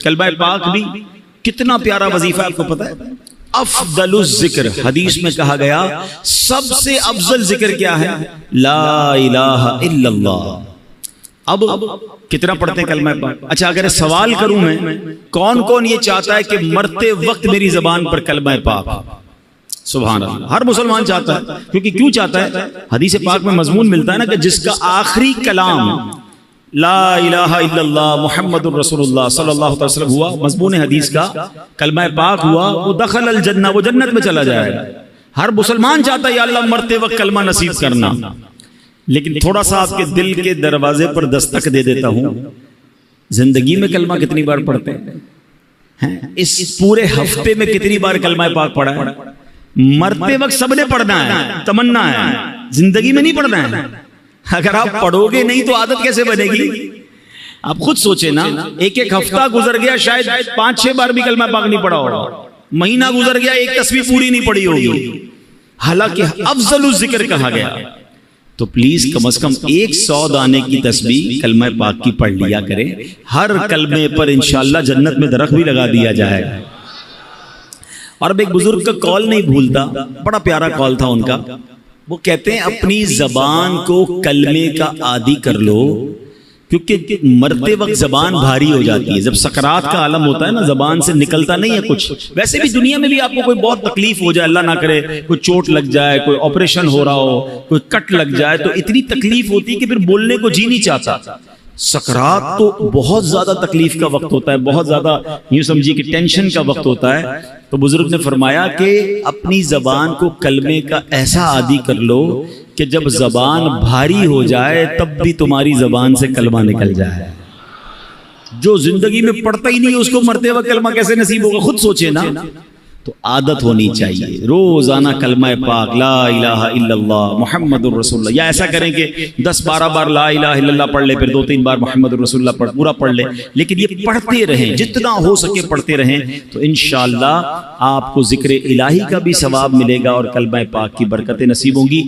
کلمہ پاک بھی کتنا پیارا وظیفہ آپ کو پتا ہے؟ افضل الذکر، حدیث میں کہا گیا سب سے افضل ذکر کیا ہے؟ لا الہ الا اللہ۔ اب کتنا پڑھتے ہیں کلمہ پاک؟ اچھا اگر سوال کروں میں، کون کون یہ چاہتا ہے کہ مرتے وقت میری زبان پر کلمہ پاک؟ سبحان اللہ، ہر مسلمان چاہتا ہے۔ کیونکہ کیوں چاہتا ہے؟ حدیث پاک میں مضمون ملتا ہے نا کہ جس کا آخری کلام لا الہ الا اللہ محمد الرسول اللہ صلی اللہ علیہ وسلم ہوا، مضمون حدیث کا کلمہ پاک ہوا، وہ دخل الجنہ، وہ جنت میں چلا جائے گا۔ ہر مسلمان چاہتا ہے یا اللہ مرتے وقت کلمہ نصیب کرنا۔ لیکن تھوڑا سا آپ کے دل کے دروازے پر دستک دے دیتا ہوں، زندگی میں کلمہ کتنی بار پڑھتے ہیں؟ اس پورے ہفتے میں کتنی بار کلمہ پاک پڑھا ہے؟ مرتے وقت سب نے پڑھنا ہے، تمنا ہے، زندگی میں نہیں پڑھنا ہے۔ اگر آپ پڑھو گے نہیں تو عادت کیسے بنے گی؟ آپ خود سوچیں نا، ایک ایک ہفتہ گزر گیا شاید 5-6 بار بھی کلمہ پاک نہیں پڑھا ہوگا، مہینہ گزر گیا ایک تسبیح پوری نہیں پڑھی ہوگی، حالانکہ افضل الذکر کہا گیا۔ تو پلیز کم از کم 100 دانے کی تسبیح کلمہ پاک کی پڑھ لیا کریں، ہر کلمے پر انشاءاللہ جنت میں درخت بھی لگا دیا جائے گا۔ اور اب ایک بزرگ کا کال نہیں بھولتا، بڑا پیارا کال تھا ان کا، وہ کہتے ہیں اپنی زبان کو کلمے کا عادی کر لو، کیونکہ مرتے وقت زبان بھاری ہو جاتی ہے۔ جب سکرات کا عالم ہوتا ہے نا، زبان سے نکلتا نہیں ہے کچھ۔ ویسے بھی دنیا میں بھی آپ کو کوئی بہت تکلیف ہو جائے، اللہ نہ کرے کوئی چوٹ لگ جائے، کوئی آپریشن ہو رہا ہو، کوئی کٹ لگ جائے، تو اتنی تکلیف ہوتی ہے کہ پھر بولنے کو جی نہیں چاہتا۔ سکرات تو بہت زیادہ تکلیف کا وقت ہوتا ہے، بہت زیادہ یوں سمجھیے کہ ٹینشن کا وقت ہوتا ہے۔ تو بزرگ نے فرمایا کہ اپنی زبان کو کلمے کا ایسا عادی کر لو کہ جب زبان بھاری ہو جائے تب بھی تمہاری زبان سے کلمہ نکل جائے۔ جو زندگی میں پڑھتا ہی نہیں اس کو مرتے وقت کلمہ کیسے نصیب ہوگا؟ خود سوچے نا۔ تو عادت ہونی چاہیے روزانہ کلمہ پاک لا الہ الا اللہ محمد الرسول اللہ، یا ایسا کریں کہ 10-12 بار لا الہ الا اللہ پڑھ لے، پھر 2-3 بار محمد الرسول اللہ پورا پڑھ لے، لیکن یہ پڑھتے رہیں، جتنا ہو سکے پڑھتے رہیں، تو انشاءاللہ آپ کو ذکر الہی کا بھی ثواب ملے گا اور کلمہ پاک کی برکتیں نصیب ہوں گی۔